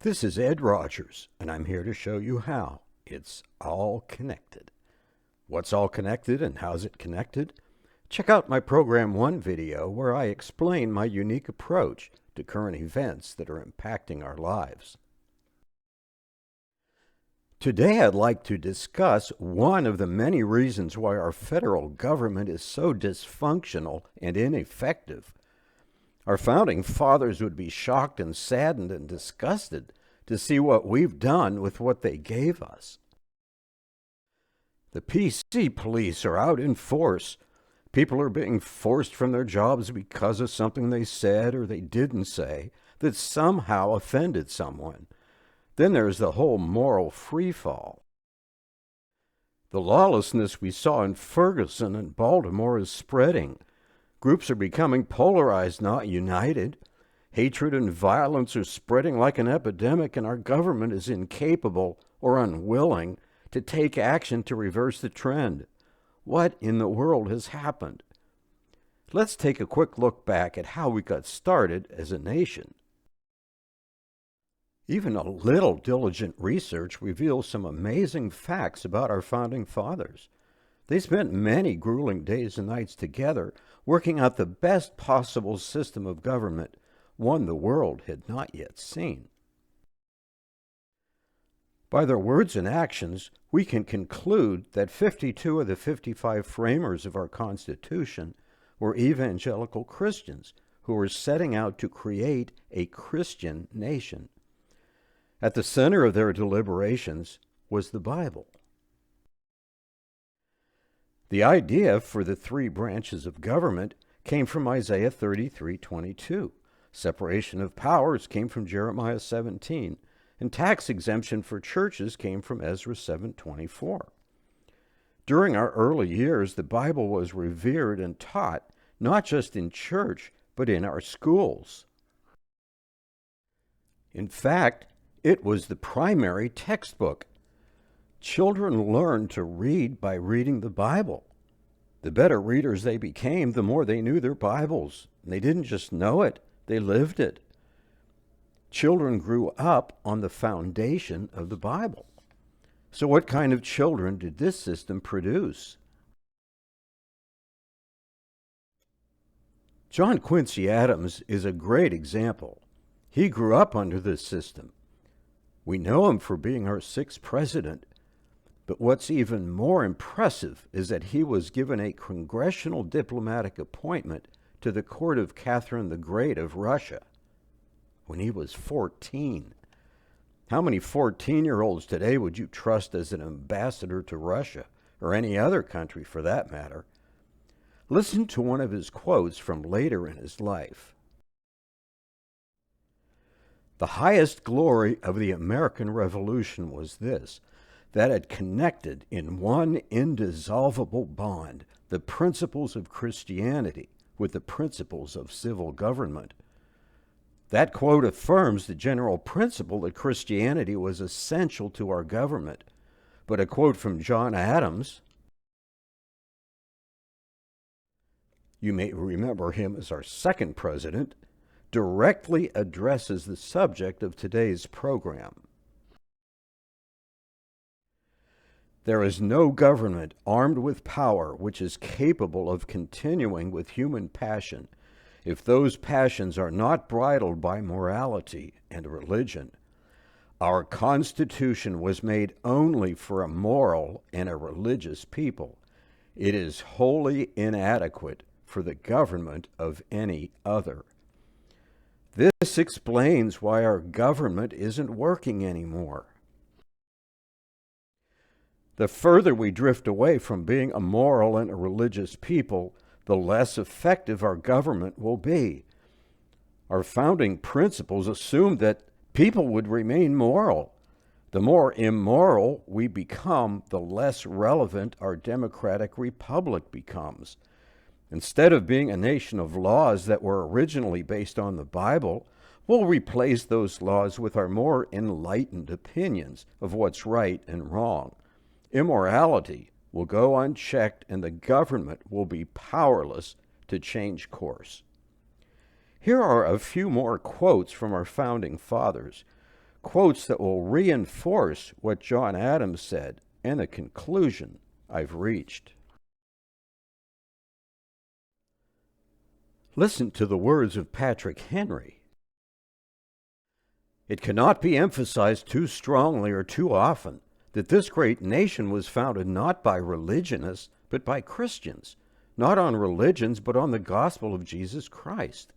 This is Ed Rogers, and I'm here to show you how it's all connected. What's all connected and how's it connected? Check out my Program 1 video where I explain my unique approach to current events that are impacting our lives. Today I'd like to discuss one of the many reasons why our federal government is so dysfunctional and ineffective. Our founding fathers would be shocked and saddened and disgusted to see what we've done with what they gave us. The PC police are out in force. People are being forced from their jobs because of something they said or they didn't say that somehow offended someone. Then there's the whole moral freefall. The lawlessness we saw in Ferguson and Baltimore is spreading. Groups are becoming polarized, not united. Hatred and violence are spreading like an epidemic, and our government is incapable or unwilling to take action to reverse the trend. What in the world has happened? Let's take a quick look back at how we got started as a nation. Even a little diligent research reveals some amazing facts about our founding fathers. They spent many grueling days and nights together working out the best possible system of government, one the world had not yet seen. By their words and actions, we can conclude that 52 of the 55 framers of our Constitution were evangelical Christians who were setting out to create a Christian nation. At the center of their deliberations was the Bible. The idea for the three branches of government came from Isaiah 33:22. Separation of powers came from Jeremiah 17, and tax exemption for churches came from Ezra 7:24. During our early years, the Bible was revered and taught not just in church, but in our schools. In fact, it was the primary textbook. Children learned to read by reading the Bible. The better readers they became, the more they knew their Bibles. And they didn't just know it, they lived it. Children grew up on the foundation of the Bible. So what kind of children did this system produce? John Quincy Adams is a great example. He grew up under this system. We know him for being our 6th president. But what's even more impressive is that he was given a congressional diplomatic appointment to the court of Catherine the Great of Russia when he was 14. How many 14-year-olds today would you trust as an ambassador to Russia, or any other country for that matter? Listen to one of his quotes from later in his life. The highest glory of the American Revolution was this, that it connected in one indissoluble bond the principles of Christianity with the principles of civil government. That quote affirms the general principle that Christianity was essential to our government. But a quote from John Adams, you may remember him as our 2nd president, directly addresses the subject of today's program. There is no government armed with power which is capable of continuing with human passion if those passions are not bridled by morality and religion. Our Constitution was made only for a moral and a religious people. It is wholly inadequate for the government of any other. This explains why our government isn't working anymore. The further we drift away from being a moral and a religious people, the less effective our government will be. Our founding principles assumed that people would remain moral. The more immoral we become, the less relevant our democratic republic becomes. Instead of being a nation of laws that were originally based on the Bible, we'll replace those laws with our more enlightened opinions of what's right and wrong. Immorality will go unchecked, and the government will be powerless to change course. Here are a few more quotes from our founding fathers. quotes that will reinforce what John Adams said and the conclusion I've reached. Listen to the words of Patrick Henry. It cannot be emphasized too strongly or too often that this great nation was founded not by religionists, but by Christians, not on religions, but on the gospel of Jesus Christ.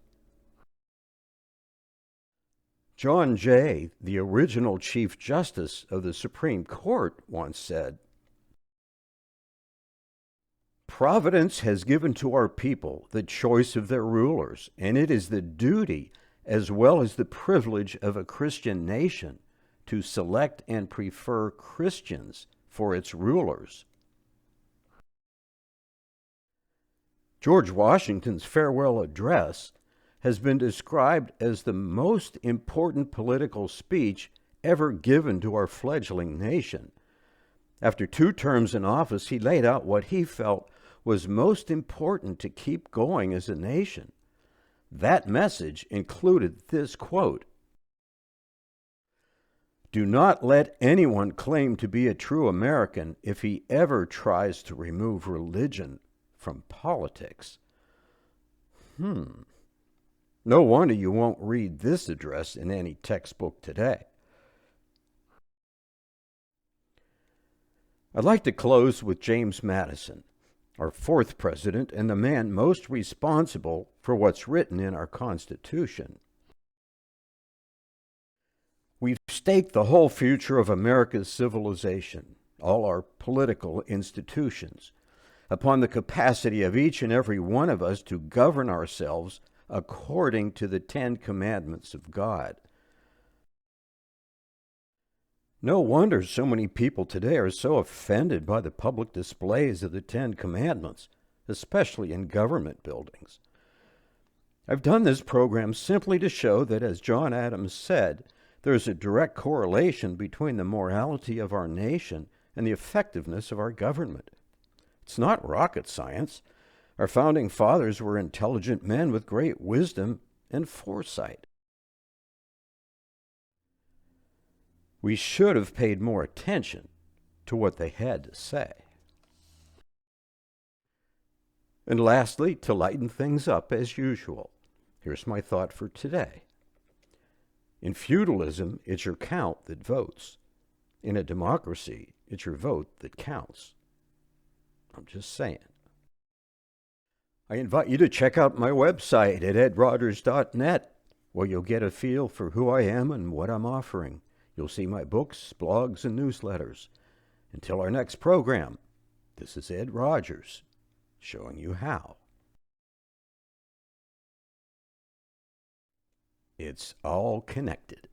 John Jay, the original Chief Justice of the Supreme Court, once said, "Providence has given to our people the choice of their rulers, and it is the duty as well as the privilege of a Christian nation to select and prefer Christians for its rulers." George Washington's farewell address has been described as the most important political speech ever given to our fledgling nation. After 2 terms in office, he laid out what he felt was most important to keep going as a nation. That message included this quote: "Do not let anyone claim to be a true American if he ever tries to remove religion from politics." No wonder you won't read this address in any textbook today. I'd like to close with James Madison, our 4th president and the man most responsible for what's written in our Constitution. We've staked the whole future of America's civilization, all our political institutions, upon the capacity of each and every one of us to govern ourselves according to the 10 commandments of God. No wonder so many people today are so offended by the public displays of the 10 commandments, especially in government buildings. I've done this program simply to show that, as John Adams said, there's a direct correlation between the morality of our nation and the effectiveness of our government. It's not rocket science. Our founding fathers were intelligent men with great wisdom and foresight. We should have paid more attention to what they had to say. And lastly, to lighten things up as usual, here's my thought for today. In feudalism, it's your count that votes. In a democracy, it's your vote that counts. I'm just saying. I invite you to check out my website at edrogers.net, where you'll get a feel for who I am and what I'm offering. You'll see my books, blogs, and newsletters. Until our next program, this is Ed Rogers, showing you how. It's all connected.